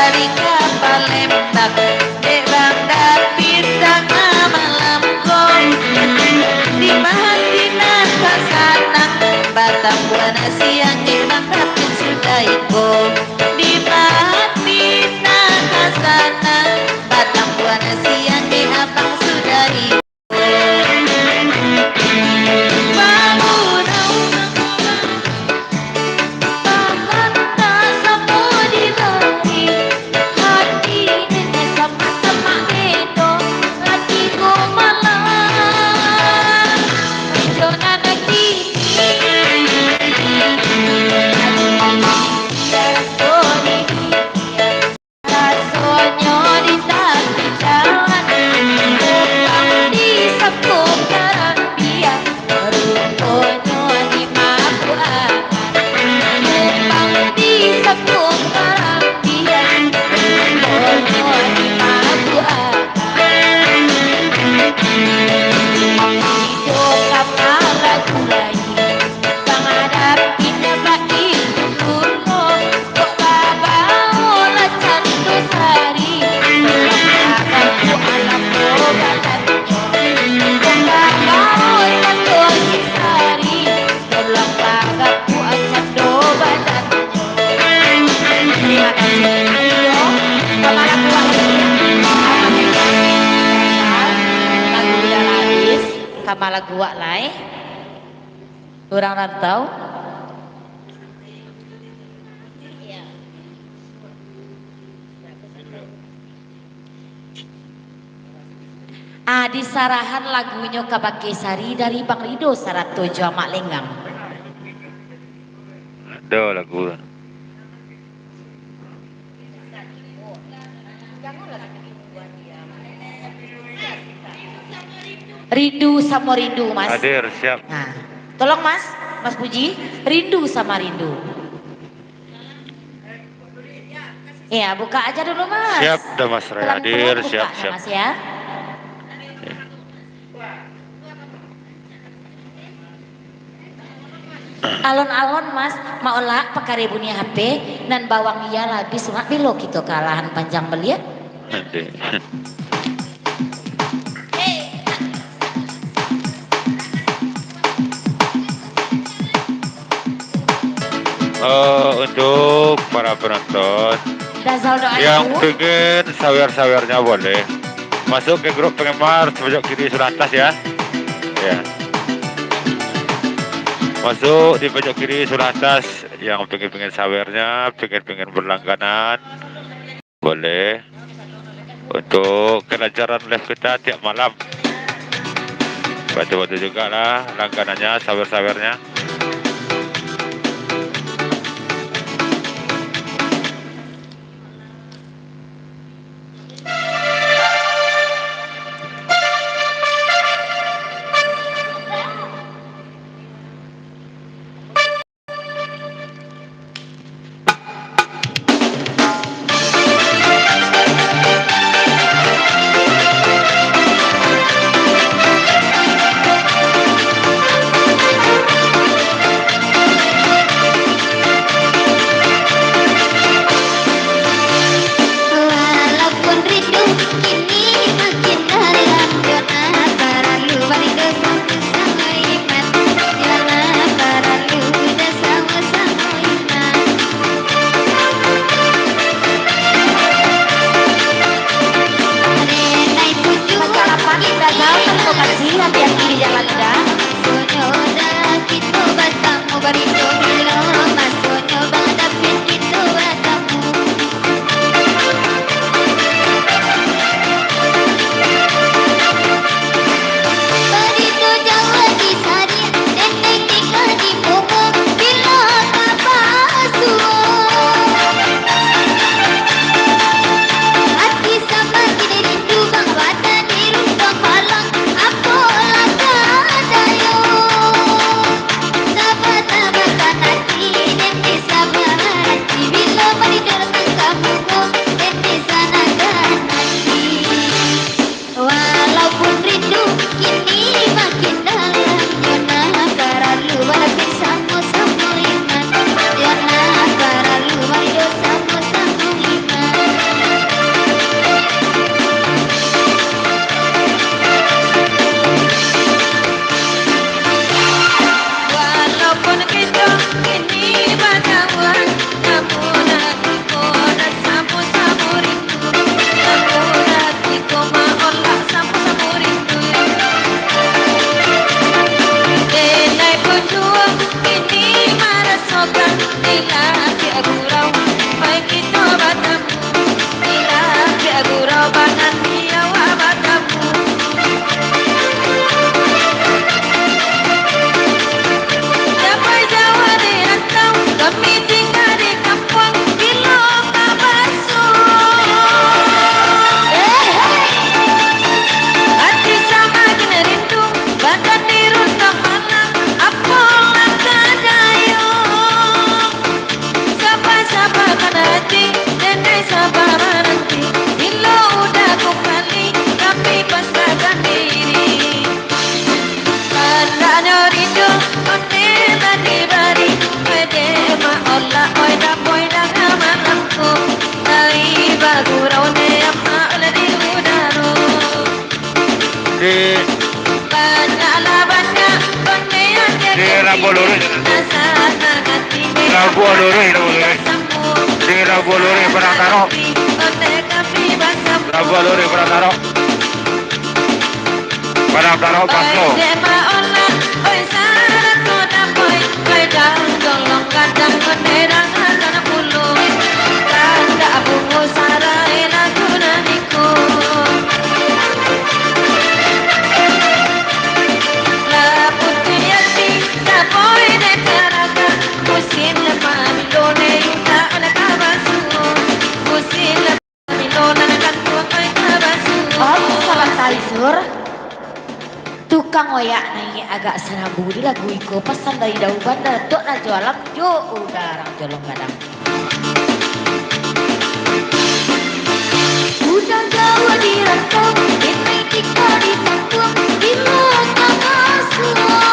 balik ke Palembang dek bandar bintang malam kong di mahatina kasanang batang buana siang dek bandar sudah ikut di mahatina kasanang batang buana siang dek abang sudah ikut. Kamala gua lai orang rantau disarahan lagunya Kabake Sari dari Bang Rido Sarato Jamak Lenggang ada lagu Rindu sama Rindu mas hadir siap. Nah, tolong mas Puji Rindu sama Rindu ya buka aja dulu mas Siap dah mas Ray hadir siap ya, mas ya. Alon-alon mas maulah pekari bunia HP dan bawang iya lebih sunat belok gitu ke lahan panjang belia untuk para penonton yang pengen sawer-sawernya boleh masuk ke grup penggemar pojok kiri sebelah atas ya. Ya. Masuk di pojok kiri sebelah atas yang pengen sawernya, pengen berlangganan boleh. Untuk kelancaran live kita tiap malam. Bantu-bantu juga lah langganannya, sawer-sawernya. Labu Luri, di Labu Luri Perantaro, Labu Luri Perantaro, Perantaro Paslo. Tukang oyak naik agak serabu di lagu iko pesan dari daun bandar tok na jualan jo udah orang jolong kadang udah jauh di rantau ini kita di kampung di lokal semua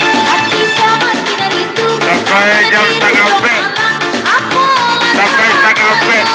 hati sama sinar itu Sampai jam setengah empat. Sampai setengah empat.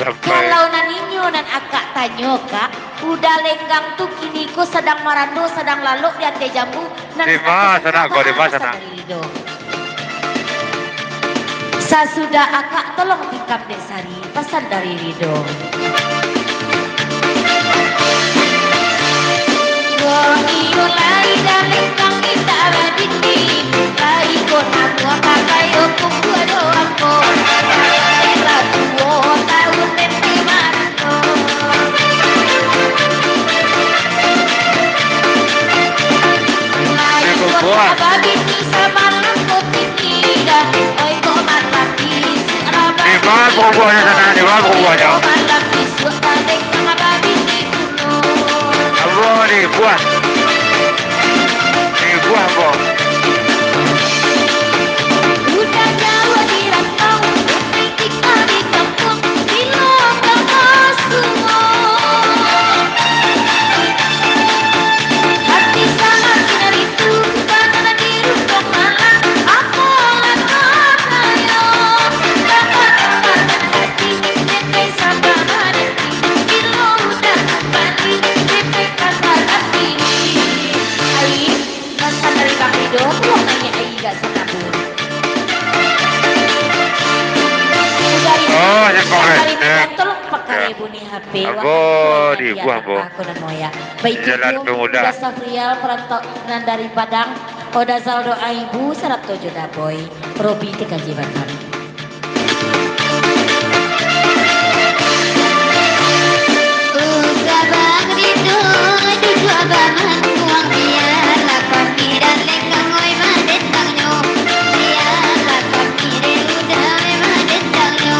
Kalau naninyo nan akak tanyo kak, udah lenggang tuh kini ko sedang marando, sedang lalu di ante jambu. Di mana sana kau di mana sana? Sasudah akak tolong tikam dek sari, pesan dari Rido. Iyo lai dan lenggang kita badini, lai ko namu akak kayo kuku ado ako. Di mana bubuhnya sana? Di mana bubuhnya? Abu di buah. Di buah bu. Udah jauh di rantau, kita di kampung, di lokal semua. Hati sama sinar itu, karena di rukun malam, aku lakukan ayo. Dapat hati, sampai sampai nanti, bila udah kembali, sampai kata hati. Ai, pesan dari Bang Rido, pulang nanya Ai gak senabur. Oh, yang korek. Tolong pakai ibu nih HP. Abo di buah bu. Aku dan Moya. Baik Jalan itu, Pemuda. udah Safrial perantauan dari Padang. Oda saldo ibu 107 daboy. Robi TKJ Batam. Uga bang Rido, dudu abangan buang biar lakon dan lenggang oi madetang nyo. Biar lakon mire udah oi madetang nyo.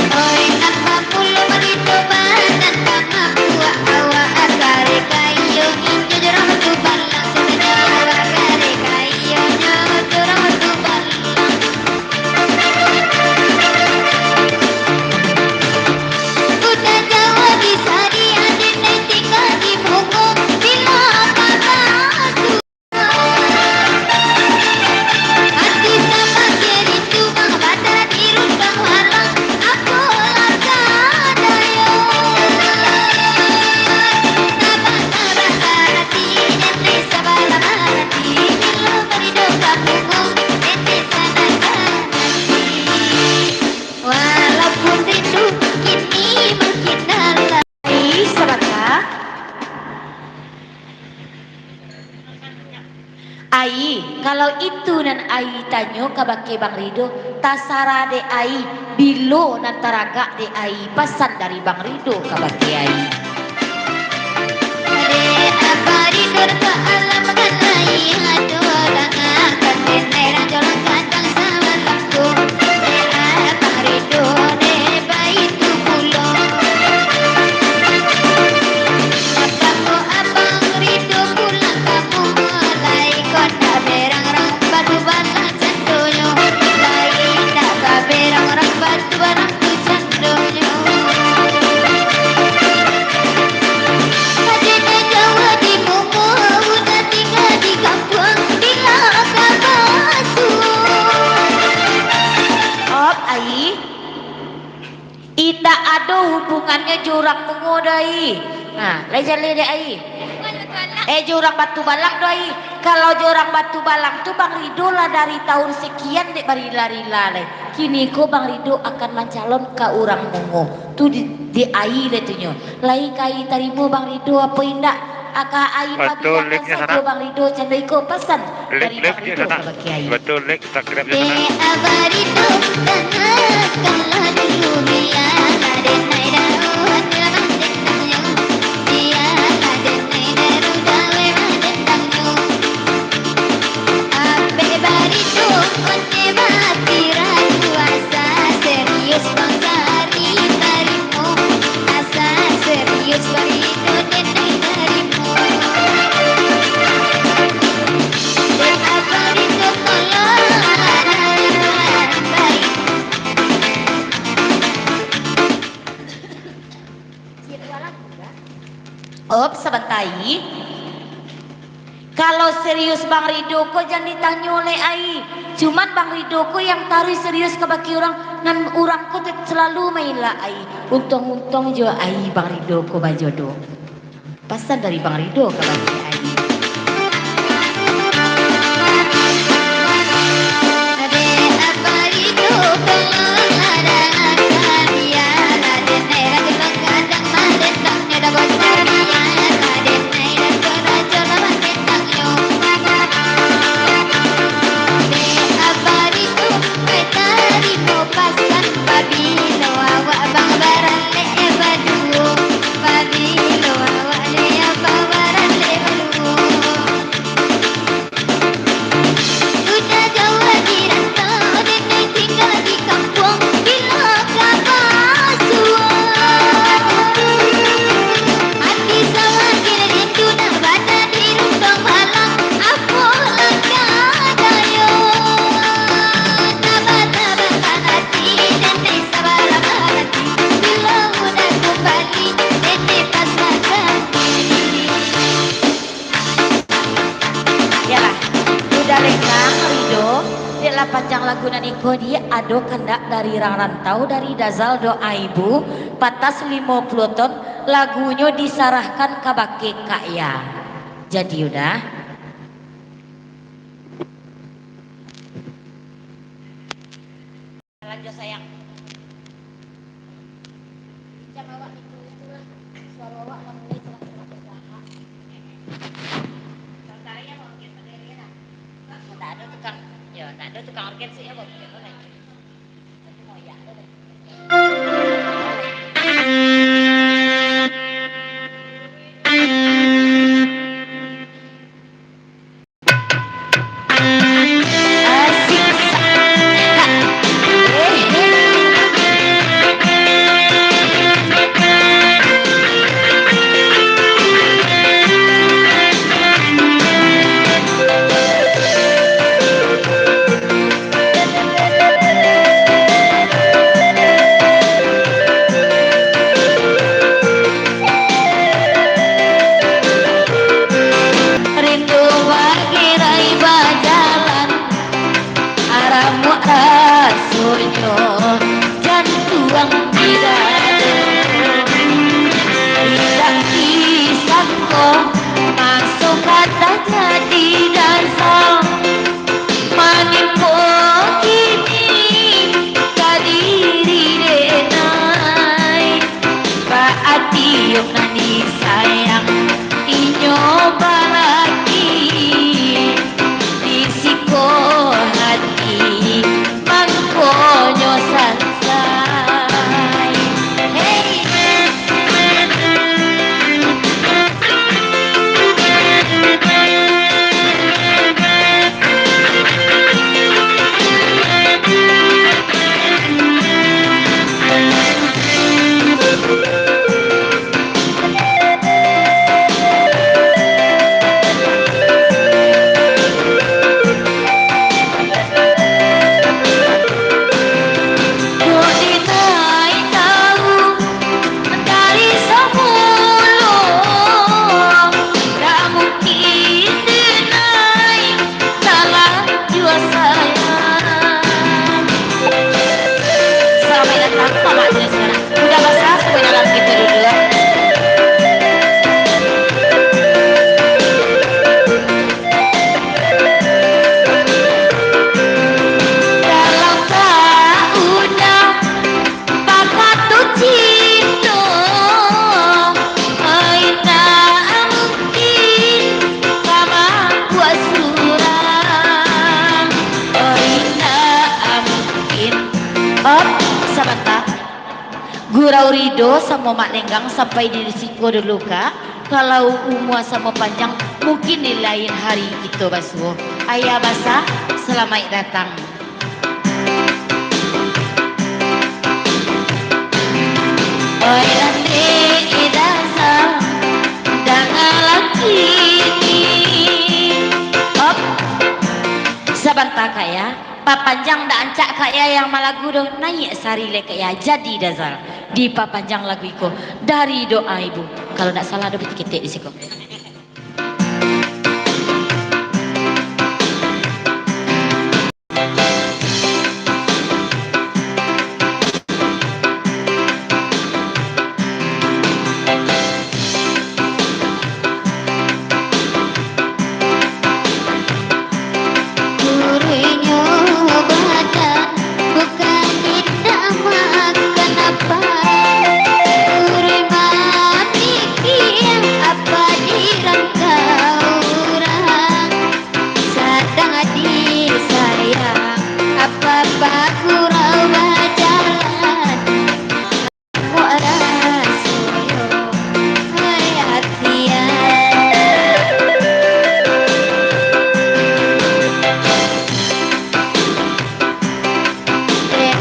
Oi napa pulo marito badan kama buah awa akare kayo injo jorang tu balang sebenarnya akare kayo nyo jorang tu balang. kalau itu nan ai tanyo kabake Bang Rido, tasara de ai bilo nan taraga de ai pesan dari Bang Rido kabake ai. Ade apa Rido ke alam mengenai hatu orang akan bendera jolang kandang sama lampu. Apa Rido de baitu pulau. Apa abang Rido pulang kampung mulai kota berang rang batu balang cendolyo. Mulai tak berang rang batu balang tu cendolyo. Adanya Jawa di Momo udah tinggal di kampung di Lakabasu. Op ai ita ada hubungannya jurang mengodai. Nah, lejan lede ai. Jurang batu balang doi. Kalau jurang batu balang tuh Bang Rido lah dari tahun sekian dek barila-rila le. Kini ko Bang Rido akan mencalon ke orang Mongo. Tuh di ai le tunyo. Lai kai tarimu Bang Rido apa indak? Aka ai Betul, pagi linknya akan sana. saja Bang Rido candai ko pesan dari Link Bang di Rido sana. ke Kiai. Betul, link Instagramnya De sana. abarido tanahkanlah dulu dia kaden naida uhatnya mandendangnya. Dia kaden naida rudawe mandendangnya. Abe barido onde batiran kuasa serius bangkari tarimu. Asa serius barido denai tarimu. De abarido tolongan baik. Op sebentar. Kalau serius Bang Rido ko jangan ditanya oleh ai. Cuman Bang Rido ko yang taruh serius ke baki orang nan orang ko selalu main lah ai. Untung-untung jo ai Bang Rido ko bajodoh. Pesan dari Bang Rido ke baki ai. Ade abarido tolongan dia kaden naida jolang kandang mandendangnya dapat dia kaden naida jolang mandendangnya. De abarido petarimo pasan babilo awak bang baralle badu. Babilo awak le apa baralle badu. Udah Jawa di rantau denai tinggal di kampung di Lakabasu. Hati sawah kira rindu nak baca di runtong malang aku lakadayo. Tabat-tabatan hati denai sabar hati bila udah kembali denai pas ganti. Yalah, udah lekang Rido. Dia lah panjang lagu naniko dia ado kendak dari rang rantau dari Dazal doa ibu patas 50 ton lagunya disarahkan ke baki kaya. Jadi udah. Lanjut sayang. Pinjam awak itu lah. Suara awak mulai celah-celah. Caranya mau organ materi lah. Tak ada tukang, ya, tak ada tukang organ sih ya, mau bikin apa lagi? Tapi mau ya ada deh. Asik. Rindu bagi rai bajalan aramu rasulnya jantuang tidak tidak disangko masuk katanya di dasar manimpo kini kadiri denai baati yung nani sayang inyo balaki di Rido sama Mak Lenggang sampai di risiko dulu kak. Kalau umur sama panjang mungkin di lain hari gitu basuh. Ayah basa, selamat datang. Oi nanti idasa dengan lagi ini. Op, sebentar kak ya. Pak Panjang dah ancak kak ya yang malagu dong naik sari le kak ya. Jadi dasar di Pak Panjang lagu iko dari doa ibu. Kalau tak salah ada ketik di situ. Gurunya badan bukan tidak makan apa. Guru mikir apa dirangka orang. Sedang disayang apa kurang jalan. Muara soyo hayatian.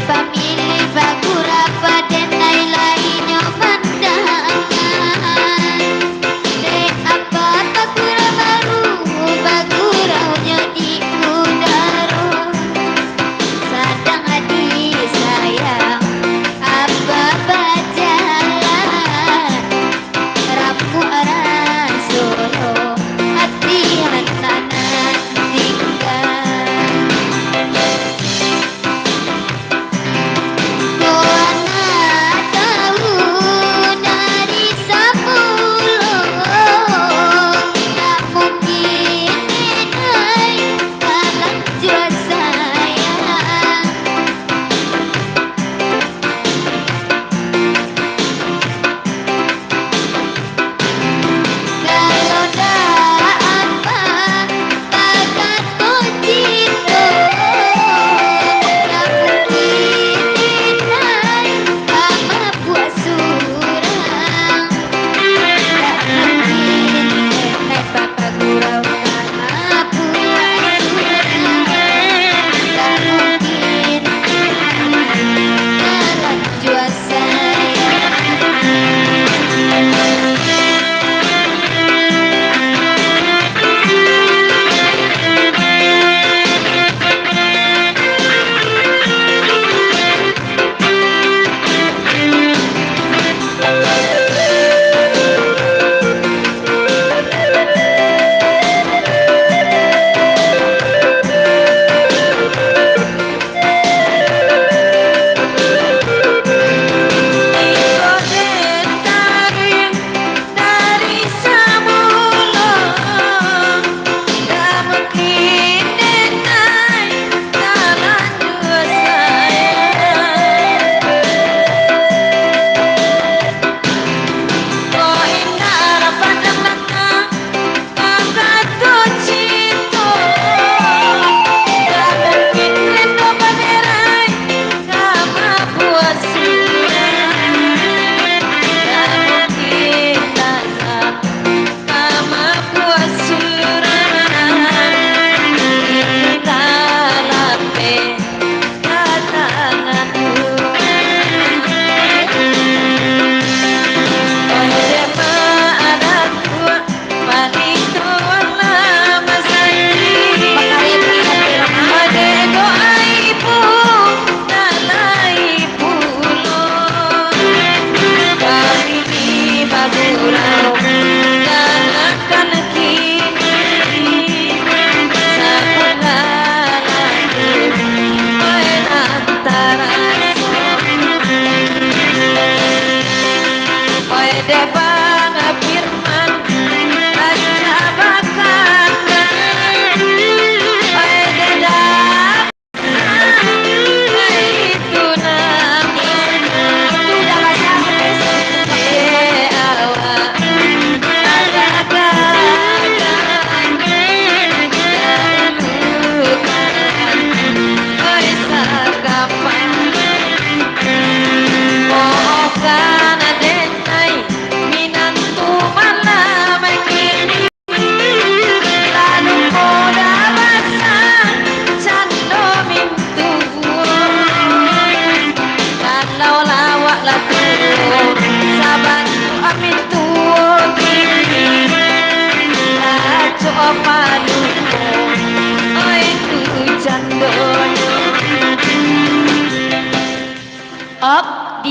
Pamilih bagura pada lainnya pandangan. Apa bagura baru baguranya di udara. Sedang disayang apa berjalan. Ramu arah solo hati tanah tinggal.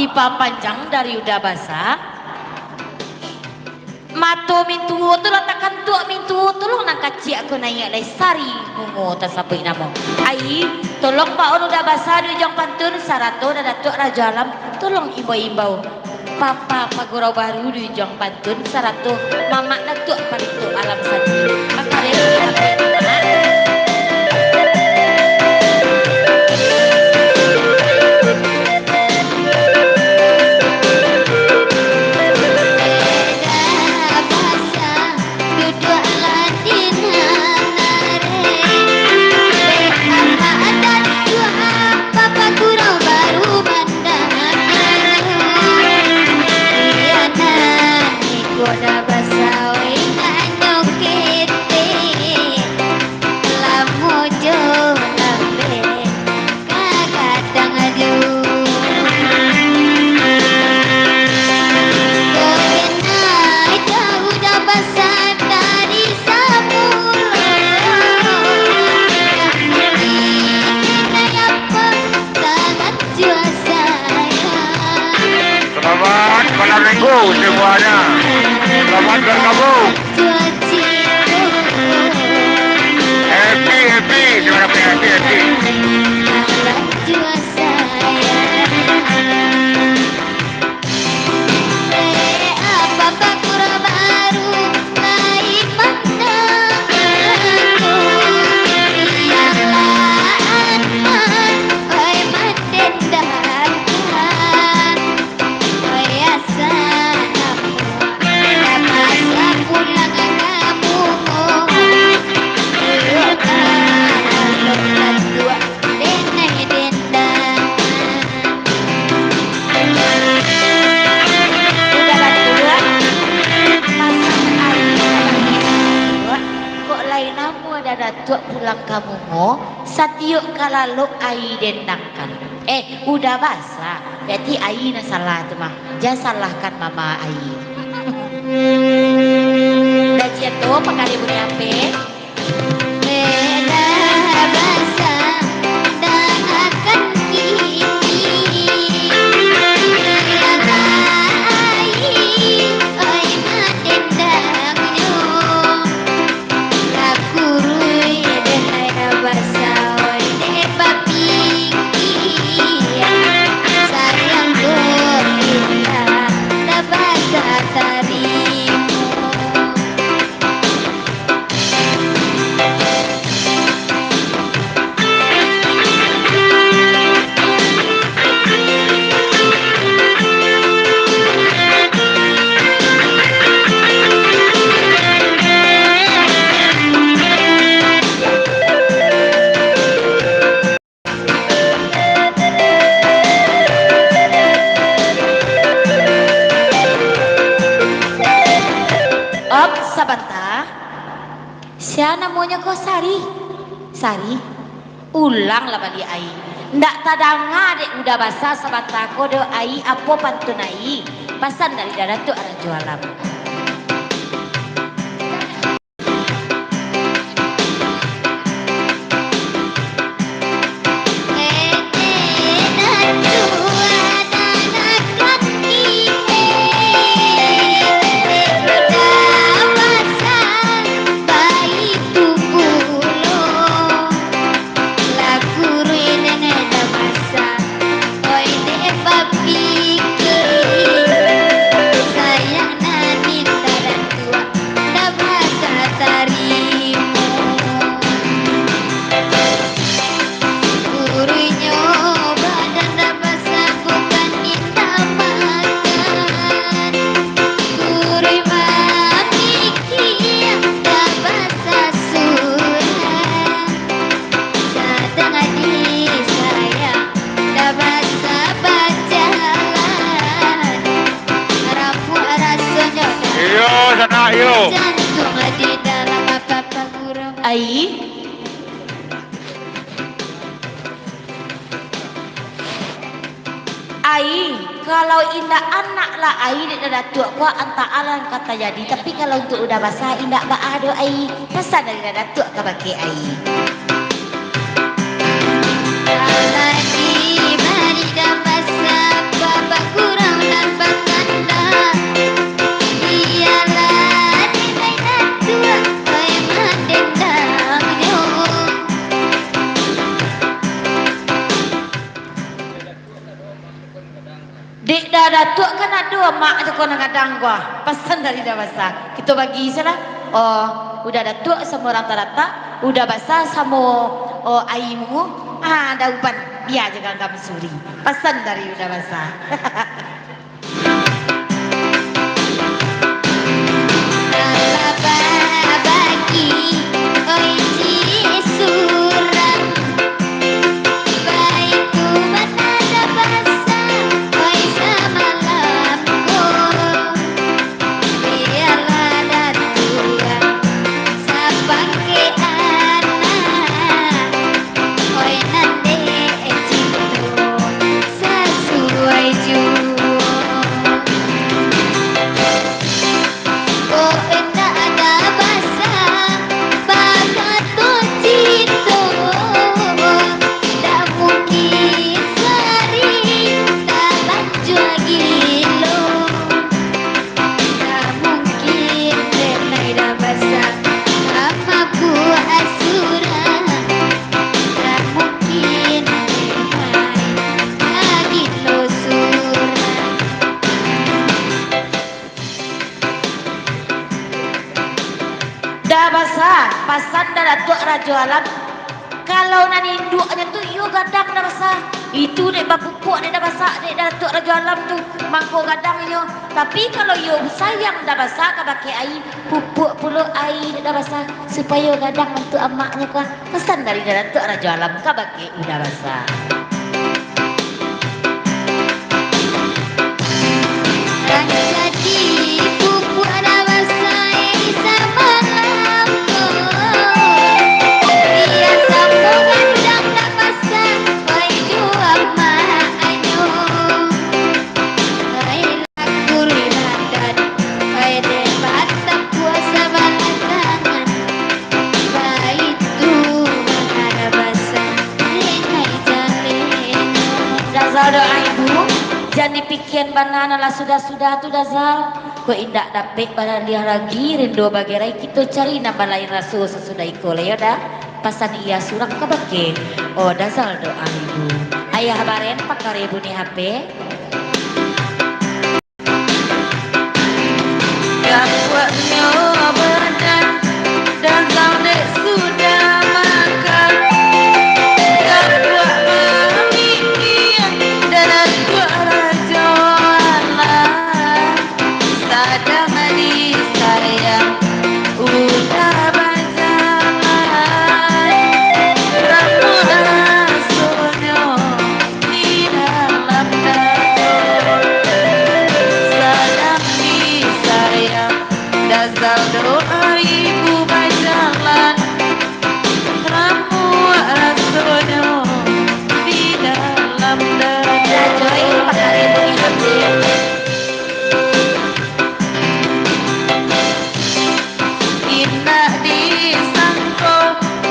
pipa panjang dari udah basah. Mato mintu tulung takkan tuak mintu tulung nak kacik aku naik lagi sari mungu tasabik namo. Ai tolong pak on udah basah di ujung pantun sarato dan datuk raja alam tolong imbau-imbau. Papa pagurau baru di ujung pantun sarato mama datuk paritu alam sadi. Makare Selamat malam minggu semuanya. Selamat bergabung. Happy, terima kasih happy. Datuk pulang kamu mo satiuk kalaluk ai dendangkan udah basah berarti ai na salah tu mah jangan salahkan mama ai dah jatuh pakali bunyi ape Sabata, siapa namanya kau Sari? Sari, ulang lah bagi ai. Ndak tadanga dek udah basah sabata kau do ai apa pantun ai. Pasan dari darat tu arah jualan. Ayo. Ai. Ai, kalau indah anak lah ai dia dah tua kuat anta alan kata jadi, tapi kalau untuk udah basah indah baado ai. Pesan dari dah tua ke bagi ai. Alani mari dah basah babaku mak tu kau kadang gua pesan dari dah basah. Kita bagi salah. Oh, udah ada tua sama rata-rata, udah basah sama airmu. Ah, ada uban biar jaga kami suri. Pesan dari udah basah. bagi oi ci suram baikku menanda basah oi semalamku biarlah datuan sapake anak oi nande cintu sesuai jua oh enggak ada basah bakat cinta tak mungkin sari tak laju gilo tak mungkin renai dah basah apa buat asura tak mungkin renai lagi lo surah Dah basah, pasan dah datuk raja alam. Kalau nak induknya tu, iyo gadang dah basah. Itu dek bapupuk dek dah basah, dek dah datuk raja alam tu. Mangkuk gadang iyo. Tapi kalau iyo sayang dah basah, kau pakai air, pupuk puluh air dek dah basah. Supaya gadang untuk amaknya kau. Pesan dari dah datuk raja alam, kau pakai udah basah. Rang jadi pupuk ada basah sama lampu dia sambungan dang dah basah oi jual mak anyo oi lakur landan oi debat tak puasa balangan baik tu ada basah lenai jaleno Dazal doa ibu, jangan dipikir banana lah sudah tu Dazal. Kau indak dapat barang dia lagi rindu bagerai kita cari nama lain rasul sesudah iko lah dah. Pasan ia surak ke bake. Oh Dazal doa ibu. Ayah baren pakar ibu ni HP. Gapaknya benar Dazal dek sudah makan. Gapak memikir dan aku raja Allah. Sadang di sayang udah berjalan. Rambut rasulnya di dalam dada. Sadang di sayang Dazal doa ibu berjalan. Rambut rasulnya di dalam dada. Joy pakai ibu ni hati. Indah disangko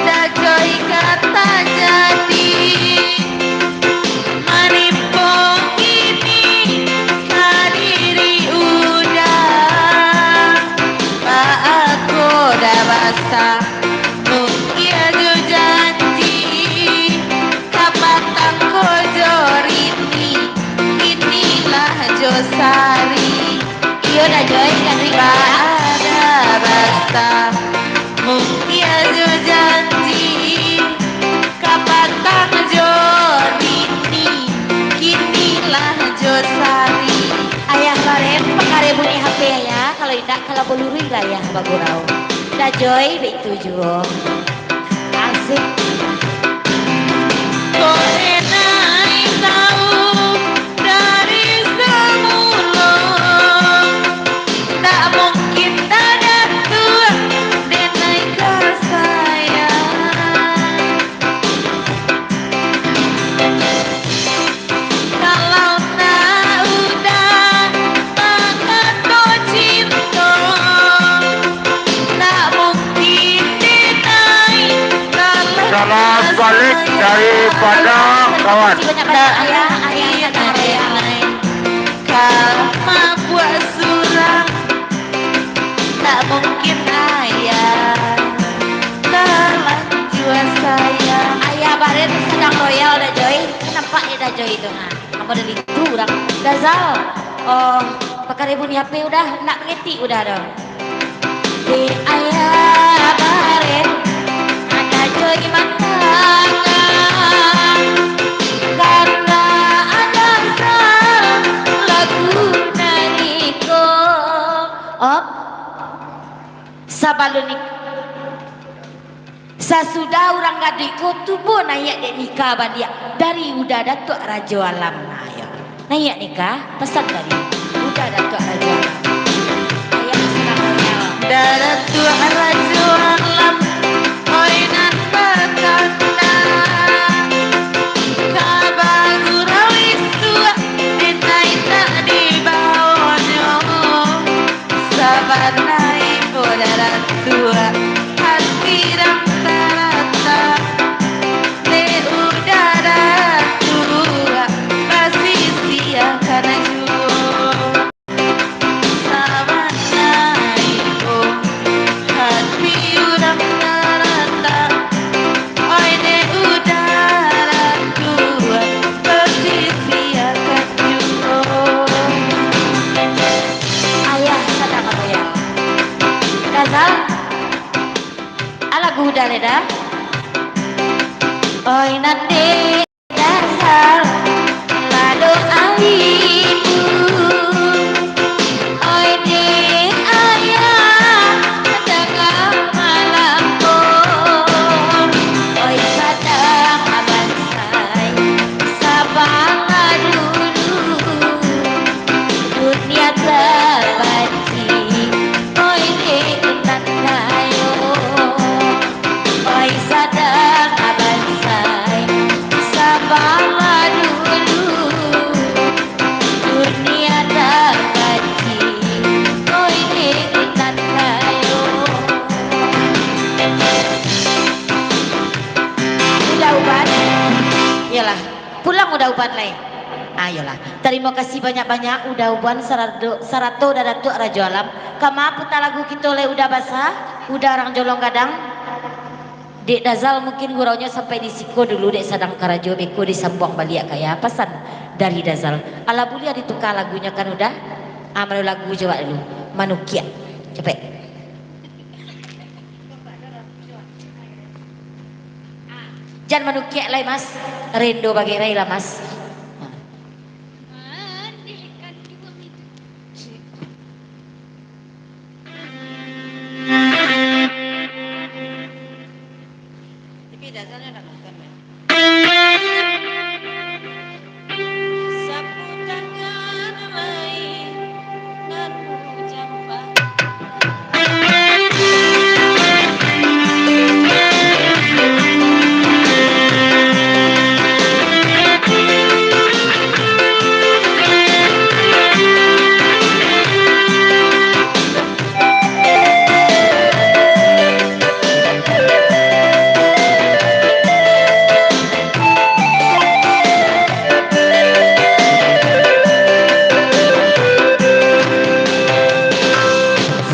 dah joy kata jadi manimpong ini kadiri udah Pak aku dah basah mungkin aja janji kapatang kojorini inilah Josari iyo dah joy kan Rika ada basah mungkin aja janji kapatang jorini kinilah Josari. Ayah baren pakare bunyi HP ya. Kalau tidak kalau beluri lah ya bagurau. Dah joy begitu juga. Asik. Kau enai tahu dari semula tak mungkin ada tua denai kasayang. Kalau tak udah maka kau cinta tak mungkin denai Salam balik daripada kawan. ayah Kama buat surat tak mungkin ayah terlanjur sayang ayah baren sedang royal dah joy. Nampak ya dah joy itu nah. Kamu dah itu orang Dazal. Oh pakai ribu ni HP udah nak ngerti udah dong. Di ayah baren ada joy mata karena ada lagu nariko op sabalunik sasudah orang gadiko tubuh naik dek nikah bandia dari udah datuk Raja Alam naik naik nikah pesan dari udah datuk Raja Alam ayah senang royal datuk Raja Alam oinan berkanda kabaru rawis tua enai tak dibawanya sabar naik udara tua hati rata-rata di udara tua pasti siakan jua sabar naik hati rata-rata oi di udara tua pasti siakan jua ayah sedang royal Gazal lagu udah leda oi nanti dasar lalu aibu oi di ayah tengah malam oi sadang abang say sabar dulu dunia terbanci oi di tanayo oi sadang abang say sabar dulu dunia terbanci oi di tanayo udah uban iyalah pulang udah uban lain ayolah terima kasih banyak-banyak udah uban sarato dan datuk Raja Alam kama putar lagu kita oleh udah basah udah orang jolong gadang Dek Dazal mungkin guraunya sampai di siko dulu dek sadang karajo beko disambung balik kayak pesan dari Dazal ala bulia ditukar lagunya kan udah amal lagu coba dulu manukia cepet jangan manukia lah mas rendo bagi rai lah mas tapi Dazalnya udah bukan sapu tangan main ngaku jampa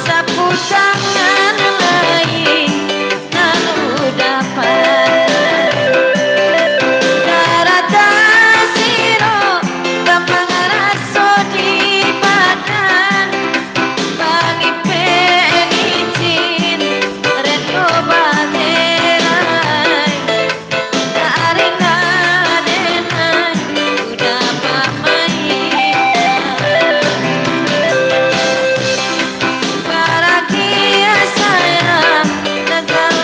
sapu tangan lain lalu dapat darata siro gampang raso di badan bagi pengicin reno baterai karena denai udah pamaikan Barakia sayang nagal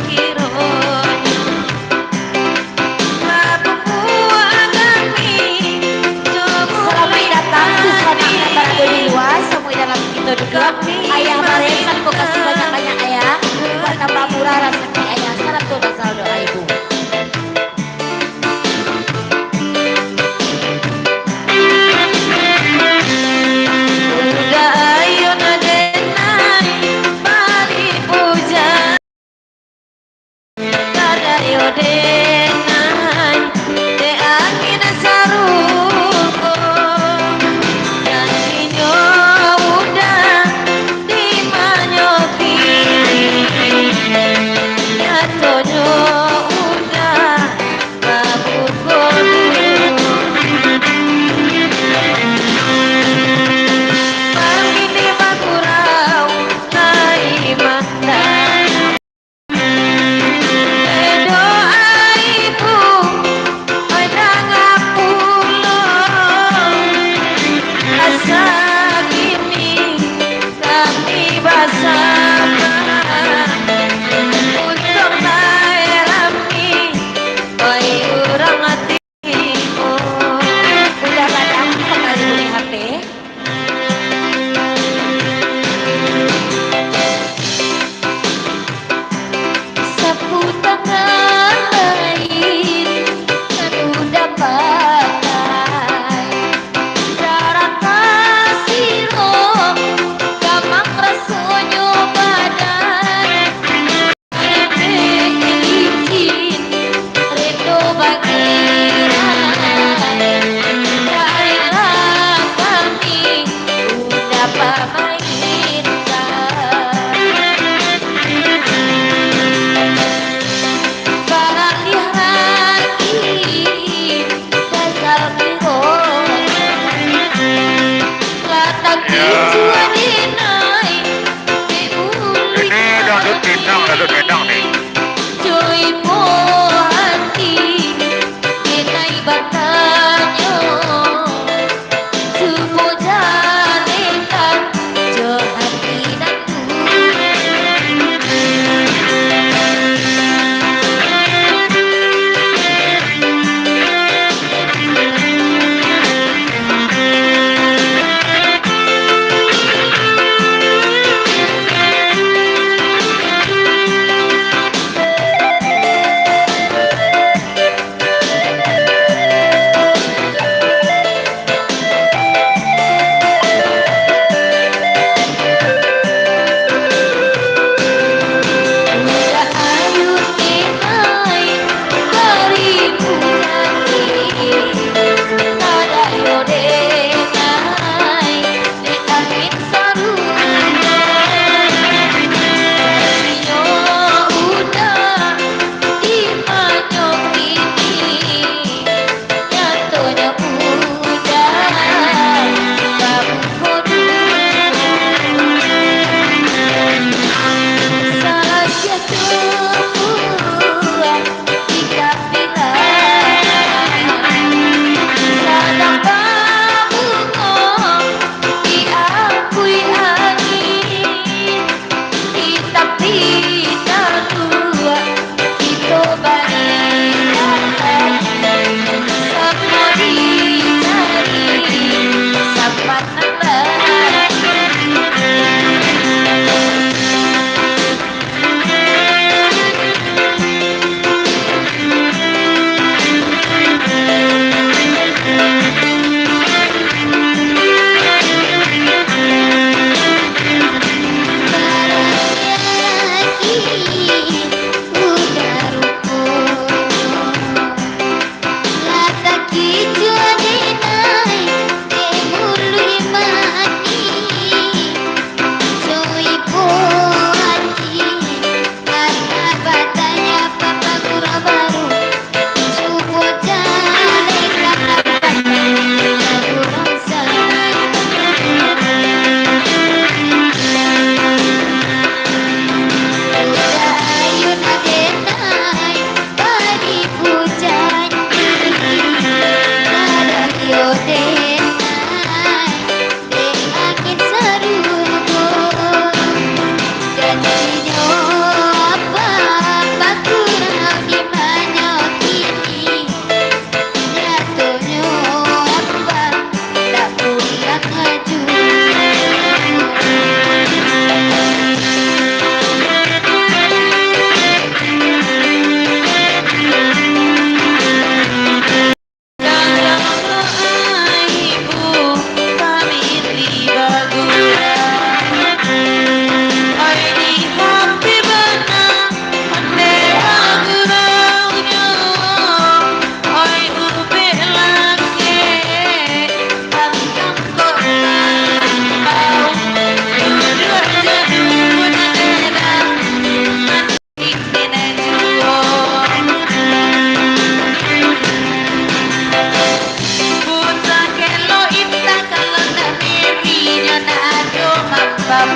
kironyo Mabubuang kami selamat datang di sana berada di luar semua dalam kita juga ayah Maresan terima kasih banyak-banyak ayah buat tambah murah rezeki ayah syarat tuh dasar doa ibu udah ayo nadenai bari puja kada yo denai de angin saruko janjinya udah dimanyoki nyatonya udah babukonu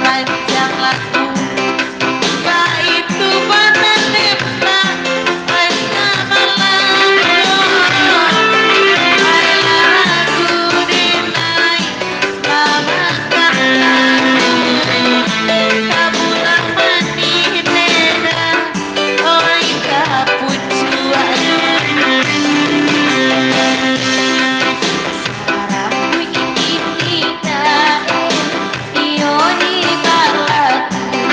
panjang lagu itu panen nepta hanya malam lagu dinai lama kamulang mani nena oi kapucuan sekarang ini kita ioni kalaku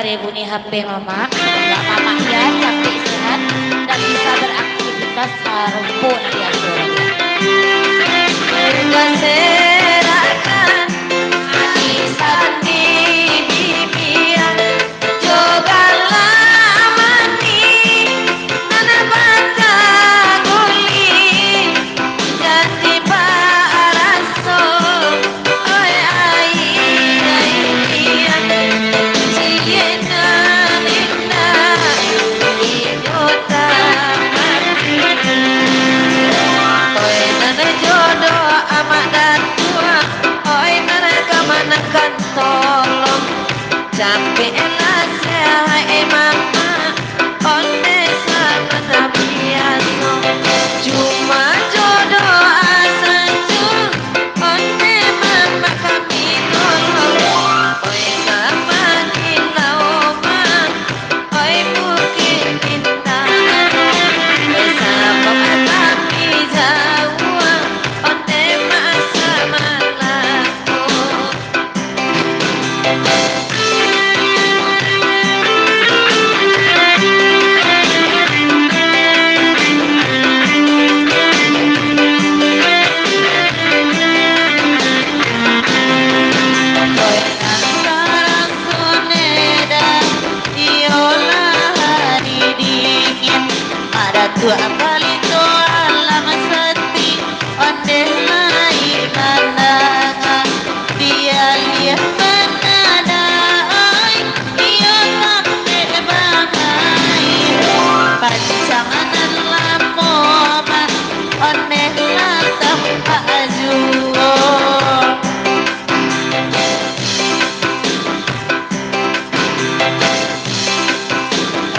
pakai bunyi HP mama, nggak apa-apa ya, capek sehat dan bisa beraktivitas harupun dia suruh. Berserakan hati sandi bibian, jogalah mani, nana baca guli, janji paraso, oi ai ciena linda, idiota mati. Oi nana jodoh amat datua, oi nana kemana kan tolong, capek lah saya mama, onde sama biasa, cuma jodoh asal onde mama kami tolong, oi sama ilaoma, oi bukit bintang, oi sama kami jauh, onde masa malaku. Tua palito alam seti onde lai lananga dia lihat menada ai dia sampai bangai pancangan lamoma onde latah ajuo.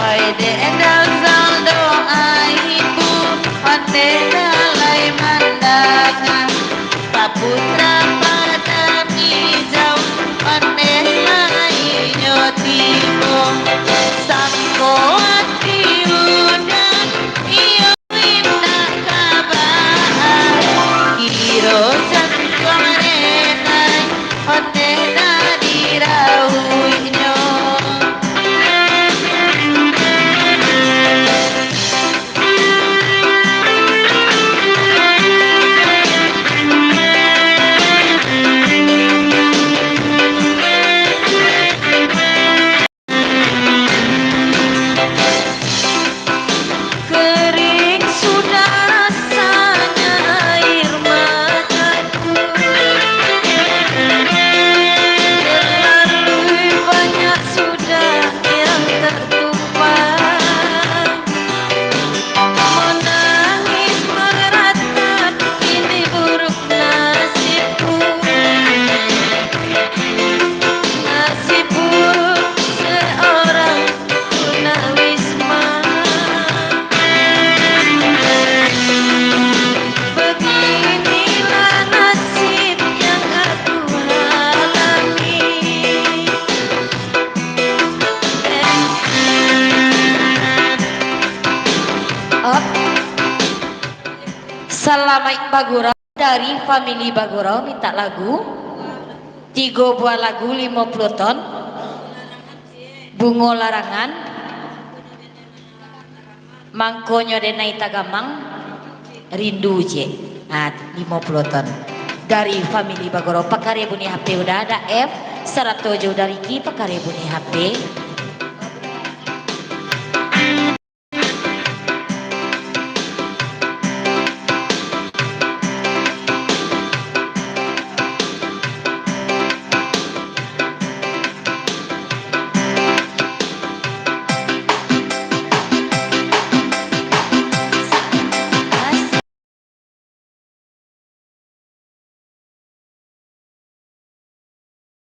Oi de endal saldo aibu onde dalai mandangan paputra pada mijau onde lai nyotibo sangko ati udan iyo winda kabar kiro jantung renai onde nadi rauinyo. Kering sudah rasanya air mataku, terlalu banyak sudah yang tertumpah, menangis meratap ini buruk nasibku, nasib buruk seorang tunawisma. Beginilah nasib yang aku alami. Oh, Selamat Bagurau dari family Bagurau minta lagu 3 buah lagu 50 ton bungo larangan mangkonyo denai tagamang rindu je. Nah 50 ton dari family Bagoro. Pakare bunyi HP udah ada F 107 dari Ki pakare bunyi HP.